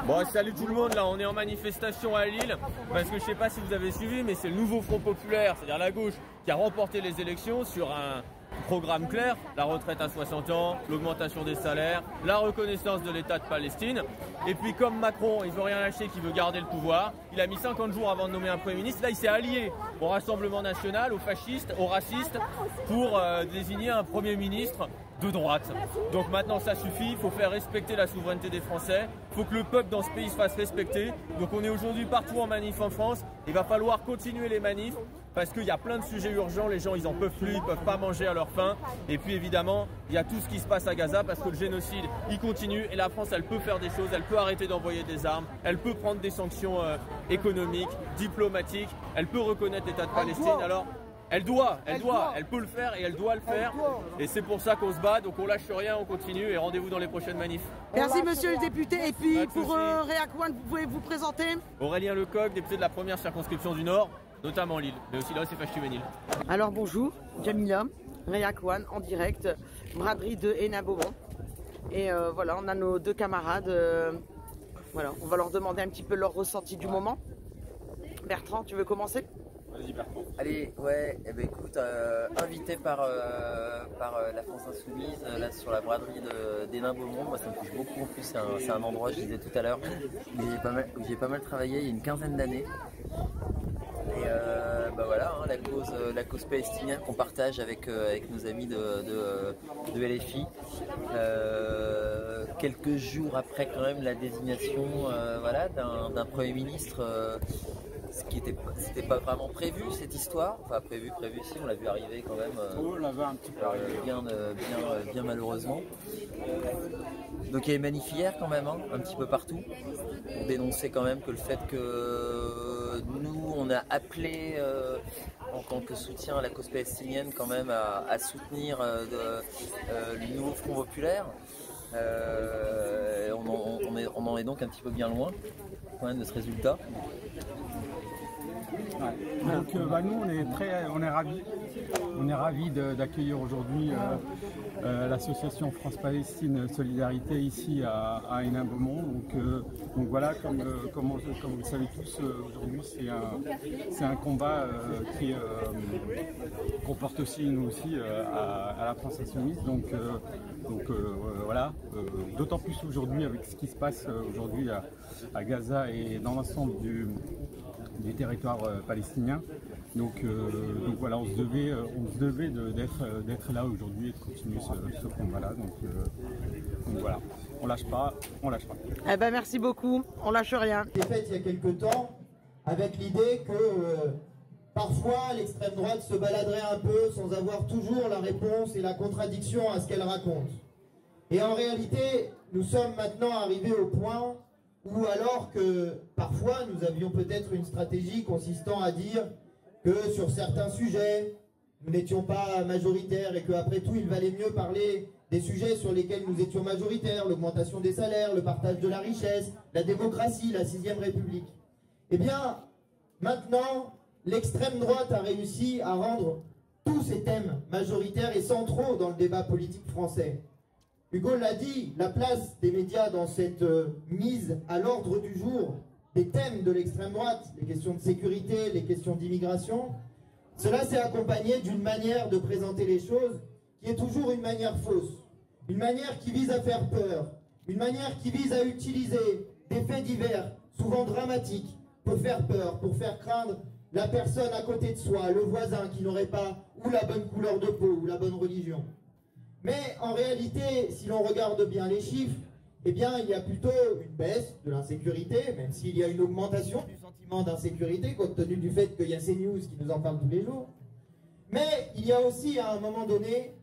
Bon, salut tout le monde, là on est en manifestation à Lille parce que je sais pas si vous avez suivi, mais c'est le nouveau Front Populaire, c'est-à-dire la gauche, qui a remporté les élections sur un programme clair, la retraite à 60 ans, l'augmentation des salaires, la reconnaissance de l'État de Palestine. Et puis comme Macron, il veut rien lâcher, qui veut garder le pouvoir, il a mis 50 jours avant de nommer un Premier ministre. Là, il s'est allié au Rassemblement National, aux fascistes, aux racistes, pour désigner un Premier ministre de droite. Donc maintenant ça suffit, il faut faire respecter la souveraineté des Français, il faut que le peuple dans ce pays se fasse respecter. Donc on est aujourd'hui partout en manif en France, il va falloir continuer les manifs parce qu'il y a plein de sujets urgents, les gens ils en peuvent plus, ils peuvent pas manger à leur faim. Et puis évidemment, il y a tout ce qui se passe à Gaza parce que le génocide il continue et la France elle peut faire des choses, elle peut arrêter d'envoyer des armes, elle peut prendre des sanctions économiques, diplomatiques, elle peut reconnaître l'État de Palestine. Alors elle peut le faire et elle doit le faire. Et c'est pour ça qu'on se bat, donc on lâche rien, on continue et rendez-vous dans les prochaines manifs. Merci monsieur le député. Et puis pour Réac One, vous pouvez vous présenter? Aurélien Lecoq, député de la première circonscription du Nord, notamment Lille, mais aussi là c'est Fâche Juvénile. Alors bonjour, Jamila, Réac One en direct, braderie de Hénin-Beaumont. Et voilà, on a nos deux camarades. Voilà, on va leur demander un petit peu leur ressenti du moment. Bertrand, tu veux commencer? Allez, ouais, eh ben écoute, invité par la France Insoumise, là sur la braderie d'Hénin-Beaumont, moi ça me touche beaucoup. En plus, c'est un endroit, je disais tout à l'heure, où j'ai pas mal travaillé il y a une quinzaine d'années. Et bah voilà, hein, la cause palestinienne qu'on partage avec nos amis de LFI. Quelques jours après quand même la désignation voilà, d'un Premier ministre. C'était pas vraiment prévu cette histoire, enfin prévu si, on l'a vu arriver quand même, on l'avait un petit peu bien malheureusement. Donc il y a des manifs hier quand même, hein, un petit peu partout, pour dénoncer quand même que le fait que nous on a appelé en tant que soutien à la cause palestinienne quand même à soutenir le nouveau Front Populaire. On en est donc un petit peu bien loin quand même de ce résultat. Ouais. Donc nous on est ravis d'accueillir aujourd'hui l'association France-Palestine Solidarité ici à Hénin-Beaumont. Donc voilà, comme vous le savez tous, aujourd'hui c'est un combat qu'on porte aussi nous aussi à la France Insoumise. Donc voilà, d'autant plus aujourd'hui avec ce qui se passe aujourd'hui à Gaza et dans l'ensemble des territoires palestiniens. Donc voilà, on se devait d'être là aujourd'hui et de continuer ce combat-là. Donc voilà, on lâche pas. Eh ben merci beaucoup, on lâche rien. Été faite il y a quelques temps avec l'idée que parfois l'extrême droite se baladerait un peu sans avoir toujours la réponse et la contradiction à ce qu'elle raconte. Et en réalité, nous sommes maintenant arrivés au point où alors que parfois nous avions peut-être une stratégie consistant à dire que sur certains sujets, nous n'étions pas majoritaires et qu'après tout, il valait mieux parler des sujets sur lesquels nous étions majoritaires, l'augmentation des salaires, le partage de la richesse, la démocratie, la 6ème République. Eh bien, maintenant, l'extrême droite a réussi à rendre tous ces thèmes majoritaires et centraux dans le débat politique français. Hugo l'a dit, la place des médias dans cette mise à l'ordre du jour des thèmes de l'extrême droite, les questions de sécurité, les questions d'immigration, cela s'est accompagné d'une manière de présenter les choses qui est toujours une manière fausse, une manière qui vise à faire peur, une manière qui vise à utiliser des faits divers, souvent dramatiques, pour faire peur, pour faire craindre la personne à côté de soi, le voisin qui n'aurait pas ou la bonne couleur de peau ou la bonne religion. Mais en réalité, si l'on regarde bien les chiffres, eh bien, il y a plutôt une baisse de l'insécurité, même s'il y a une augmentation du sentiment d'insécurité, compte tenu du fait qu'il y a CNews qui nous en parle tous les jours. Mais il y a aussi, à un moment donné,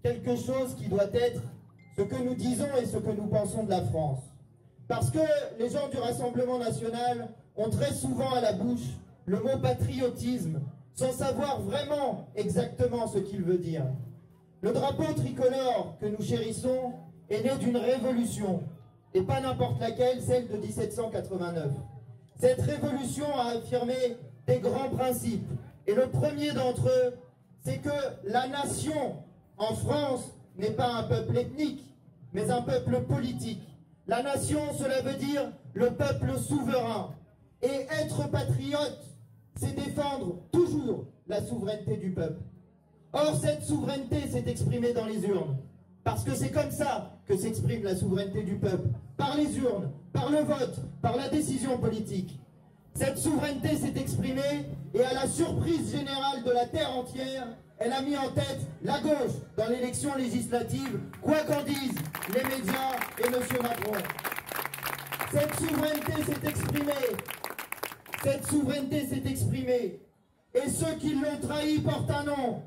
quelque chose qui doit être ce que nous disons et ce que nous pensons de la France. Parce que les gens du Rassemblement National ont très souvent à la bouche le mot patriotisme, sans savoir vraiment exactement ce qu'il veut dire. Le drapeau tricolore que nous chérissons est né d'une révolution, et pas n'importe laquelle, celle de 1789. Cette révolution a affirmé des grands principes, et le premier d'entre eux, c'est que la nation, en France, n'est pas un peuple ethnique, mais un peuple politique. La nation, cela veut dire le peuple souverain. Et être patriote, c'est défendre toujours la souveraineté du peuple. Or, cette souveraineté s'est exprimée dans les urnes. Parce que c'est comme ça que s'exprime la souveraineté du peuple. Par les urnes, par le vote, par la décision politique. Cette souveraineté s'est exprimée et à la surprise générale de la terre entière, elle a mis en tête la gauche dans l'élection législative, quoi qu'en disent les médias et M. Macron. Cette souveraineté s'est exprimée. Cette souveraineté s'est exprimée. Et ceux qui l'ont trahi portent un nom.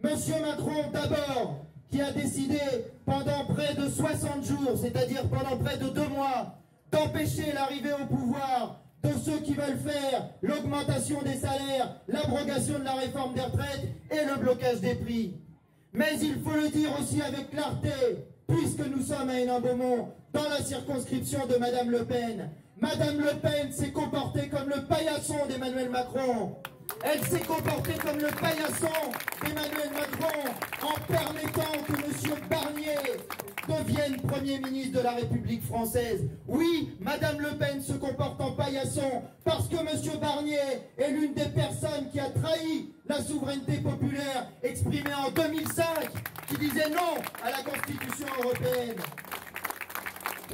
M. Macron d'abord, qui a décidé pendant près de 60 jours, c'est-à-dire pendant près de 2 mois, d'empêcher l'arrivée au pouvoir de ceux qui veulent faire l'augmentation des salaires, l'abrogation de la réforme des retraites et le blocage des prix. Mais il faut le dire aussi avec clarté, puisque nous sommes à Hénin-Beaumont, dans la circonscription de Madame Le Pen. Madame Le Pen s'est comportée comme le paillasson d'Emmanuel Macron. Elle s'est comportée comme le paillasson d'Emmanuel Macron en permettant que M. Barnier devienne Premier ministre de la République française. Oui, Madame Le Pen se comporte en paillasson parce que M. Barnier est l'une des personnes qui a trahi la souveraineté populaire exprimée en 2005, qui disait non à la Constitution européenne.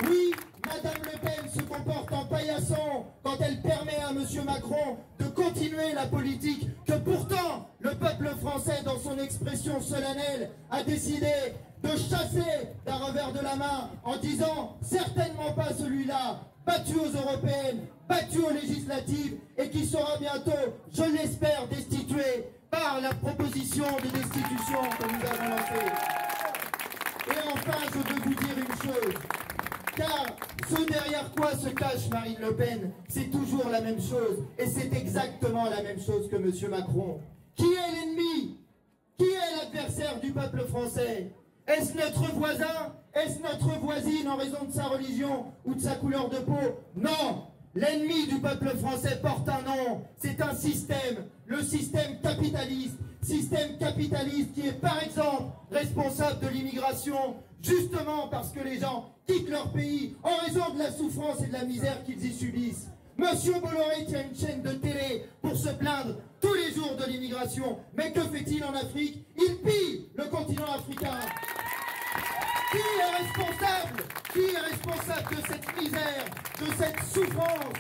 Oui, Madame Le Pen se comporte en paillasson quand elle permet à M. Macron de continuer la politique que pourtant le peuple français, dans son expression solennelle, a décidé de chasser d'un revers de la main en disant certainement pas celui-là, battu aux européennes, battu aux législatives et qui sera bientôt, je l'espère, destitué par la proposition de destitution que nous avons lancée. Et enfin, je veux vous dire une chose. Car ce derrière quoi se cache Marine Le Pen, c'est toujours la même chose. Et c'est exactement la même chose que M. Macron. Qui est l'ennemi? Qui est l'adversaire du peuple français? Est-ce notre voisin? Est-ce notre voisine en raison de sa religion ou de sa couleur de peau? Non! L'ennemi du peuple français porte un nom. C'est un système, le système capitaliste. Système capitaliste qui est par exemple responsable de l'immigration, justement parce que les gens quittent leur pays en raison de la souffrance et de la misère qu'ils y subissent. Monsieur Bolloré tient une chaîne de télé pour se plaindre tous les jours de l'immigration. Mais que fait-il en Afrique? Il pille le continent africain. Qui est responsable? Qui est responsable de cette misère, de cette souffrance?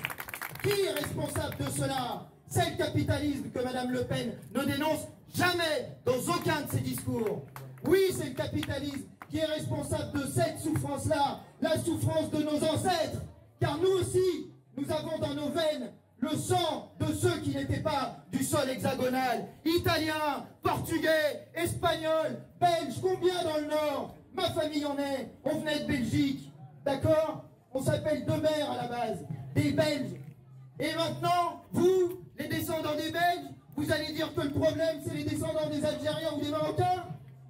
Qui est responsable de cela? C'est le capitalisme que Madame Le Pen ne dénonce jamais dans aucun de ses discours. Oui, c'est le capitalisme qui est responsable de cette souffrance-là, la souffrance de nos ancêtres. Car nous aussi, nous avons dans nos veines le sang de ceux qui n'étaient pas du sol hexagonal. Italiens, Portugais, Espagnols, Belges, combien dans le Nord? Ma famille en est, on venait de Belgique, d'accord? On s'appelle Demer à la base, des Belges. Et maintenant, vous, les descendants des Belges, vous allez dire que le problème, c'est les descendants des Algériens ou des Marocains?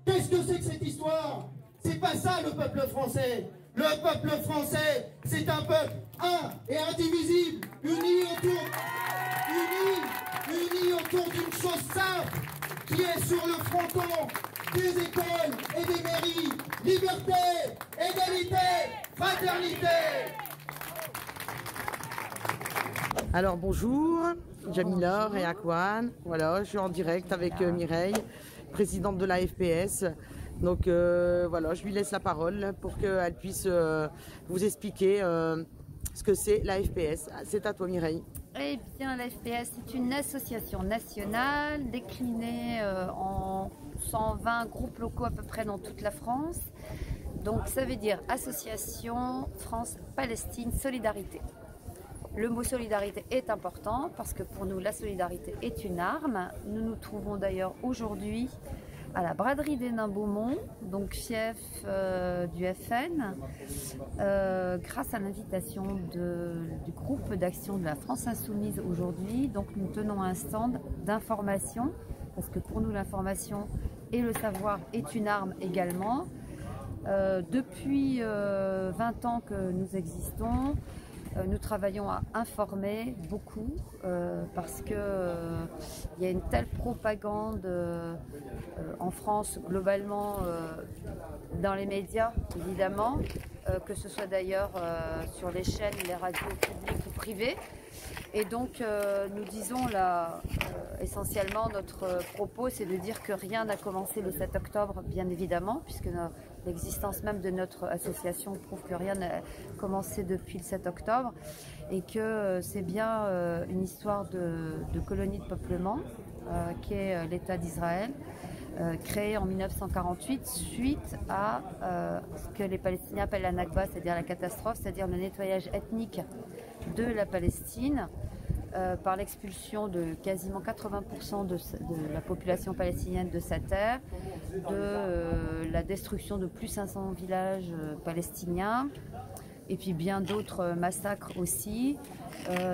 Qu'est-ce que c'est que cette histoire? C'est pas ça le peuple français. Le peuple français, c'est un peuple un et indivisible, uni autour d'une chose simple, qui est sur le fronton des écoles et des mairies. Liberté, égalité, fraternité. Alors bonjour, Jamila Réakouane, voilà, je suis en direct avec Mireille, présidente de la FPS. Donc voilà, je lui laisse la parole pour qu'elle puisse vous expliquer ce que c'est la FPS. C'est à toi Mireille. Eh bien, la FPS est une association nationale déclinée en 120 groupes locaux à peu près dans toute la France. Donc ça veut dire Association France-Palestine Solidarité. Le mot solidarité est important parce que pour nous la solidarité est une arme. Nous nous trouvons d'ailleurs aujourd'hui à la braderie d'Hénin-Beaumont, donc fief du FN, grâce à l'invitation du groupe d'action de la France Insoumise aujourd'hui. Donc nous tenons un stand d'information, parce que pour nous l'information et le savoir est une arme également. Depuis 20 ans que nous existons, nous travaillons à informer beaucoup parce que il y a une telle propagande en France globalement dans les médias évidemment que ce soit d'ailleurs sur les chaînes, les radios publiques ou privées. Et donc nous disons là, essentiellement notre propos, c'est de dire que rien n'a commencé le 7 octobre, bien évidemment, puisque l'existence même de notre association prouve que rien n'a commencé depuis le 7 octobre, et que c'est bien une histoire de colonie de peuplement, qui est l'État d'Israël, créé en 1948 suite à ce que les Palestiniens appellent la Nakba, c'est-à-dire la catastrophe, c'est-à-dire le nettoyage ethnique de la Palestine par l'expulsion de quasiment 80% de la population palestinienne de sa terre, de la destruction de plus de 500 villages palestiniens, et puis bien d'autres massacres aussi.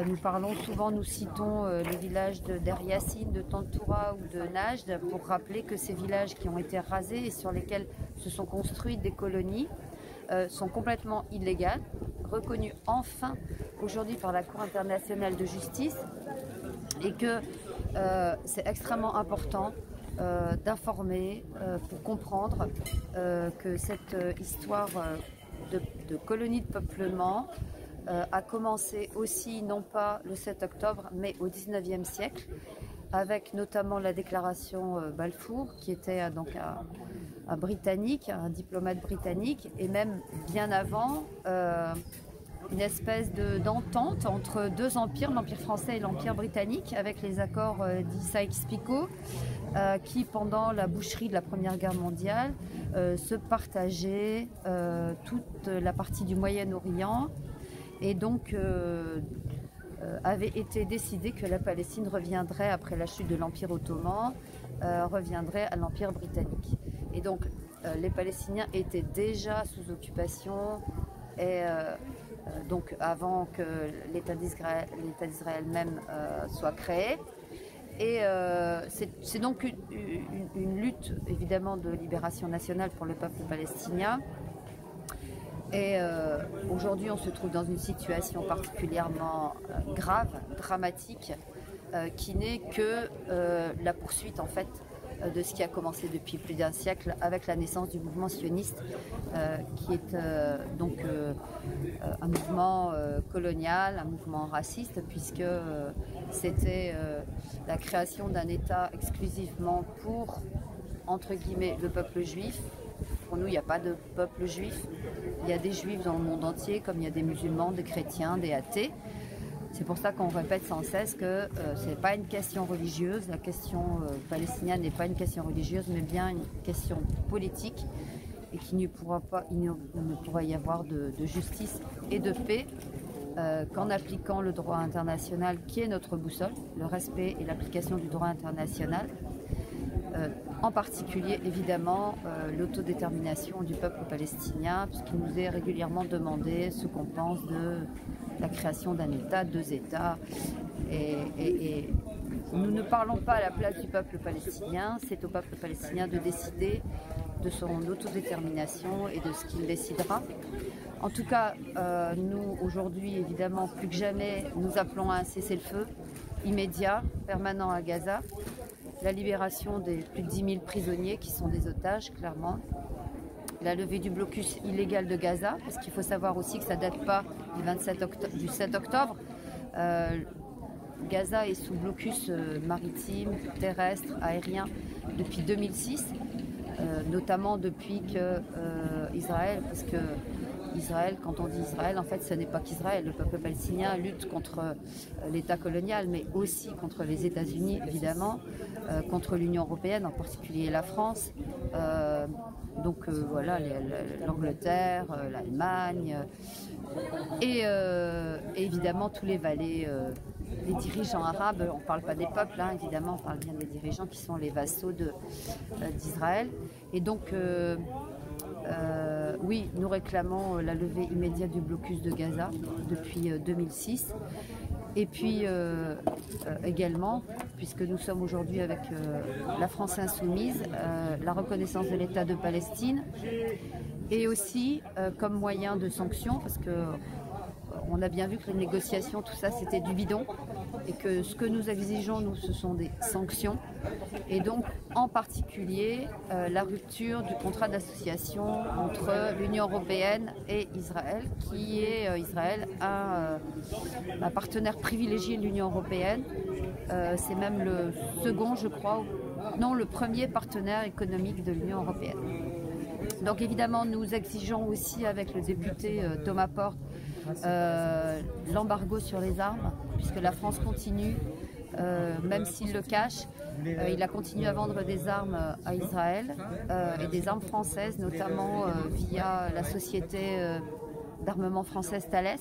Nous parlons souvent, nous citons les villages de Der Yassin, de Tantoura ou de Najd pour rappeler que ces villages qui ont été rasés et sur lesquels se sont construites des colonies sont complètement illégales, reconnues enfin aujourd'hui par la Cour internationale de justice, et que c'est extrêmement important d'informer pour comprendre que cette histoire de colonie de peuplement a commencé aussi non pas le 7 octobre mais au 19e siècle, avec notamment la déclaration Balfour, qui était donc un Britannique, un diplomate britannique, et même bien avant une espèce d'entente entre deux empires, l'Empire français et l'Empire britannique, avec les accords dits Sykes-Picot, qui pendant la boucherie de la Première Guerre mondiale se partageaient toute la partie du Moyen-Orient, et donc avait été décidé que la Palestine reviendrait, après la chute de l'Empire ottoman, reviendrait à l'Empire britannique. Et donc les Palestiniens étaient déjà sous occupation, et donc avant que l'État d'Israël même soit créé. Et c'est donc une lutte évidemment de libération nationale pour le peuple palestinien. Et aujourd'hui, on se trouve dans une situation particulièrement grave, dramatique, qui n'est que la poursuite en fait de ce qui a commencé depuis plus d'un siècle avec la naissance du mouvement sioniste, qui est donc un mouvement colonial, un mouvement raciste, puisque c'était la création d'un État exclusivement pour, entre guillemets, le peuple juif. Pour nous, il n'y a pas de peuple juif. Il y a des juifs dans le monde entier, comme il y a des musulmans, des chrétiens, des athées. C'est pour ça qu'on répète sans cesse que ce n'est pas une question religieuse. La question palestinienne n'est pas une question religieuse, mais bien une question politique, et qu'il ne pourra y avoir de justice et de paix qu'en appliquant le droit international, qui est notre boussole, le respect et l'application du droit international. En particulier, évidemment, l'autodétermination du peuple palestinien, puisqu'il nous est régulièrement demandé ce qu'on pense de la création d'un État, deux États. Et nous ne parlons pas à la place du peuple palestinien, c'est au peuple palestinien de décider de son autodétermination et de ce qu'il décidera. En tout cas, nous, aujourd'hui, évidemment, plus que jamais, nous appelons à un cessez-le-feu immédiat, permanent à Gaza. La libération des plus de 10 000 prisonniers qui sont des otages, clairement. La levée du blocus illégal de Gaza, parce qu'il faut savoir aussi que ça ne date pas du 7 octobre. Gaza est sous blocus maritime, terrestre, aérien depuis 2006, notamment depuis que Israël, parce que Israël, quand on dit Israël, en fait, ce n'est pas qu'Israël. Le peuple palestinien lutte contre l'État colonial, mais aussi contre les États-Unis, évidemment, contre l'Union européenne, en particulier la France. Donc voilà, l'Angleterre, l'Allemagne, et évidemment tous les valets, les dirigeants arabes. On ne parle pas des peuples, hein, évidemment, on parle bien des dirigeants qui sont les vassaux d'Israël. Et donc, oui, nous réclamons la levée immédiate du blocus de Gaza depuis 2006. Et puis également, puisque nous sommes aujourd'hui avec la France insoumise, la reconnaissance de l'État de Palestine, et aussi comme moyen de sanction, parce que on a bien vu que les négociations, tout ça, c'était du bidon et que ce que nous exigeons, nous, ce sont des sanctions. Et donc, en particulier, la rupture du contrat d'association entre l'Union européenne et Israël, qui est Israël un partenaire privilégié de l'Union européenne. C'est même le second, je crois, non, le premier partenaire économique de l'Union européenne. Donc évidemment, nous exigeons aussi avec le député Thomas Porte l'embargo sur les armes, puisque la France continue, même s'il le cache, il a continué à vendre des armes à Israël et des armes françaises, notamment via la société d'armement française Thales.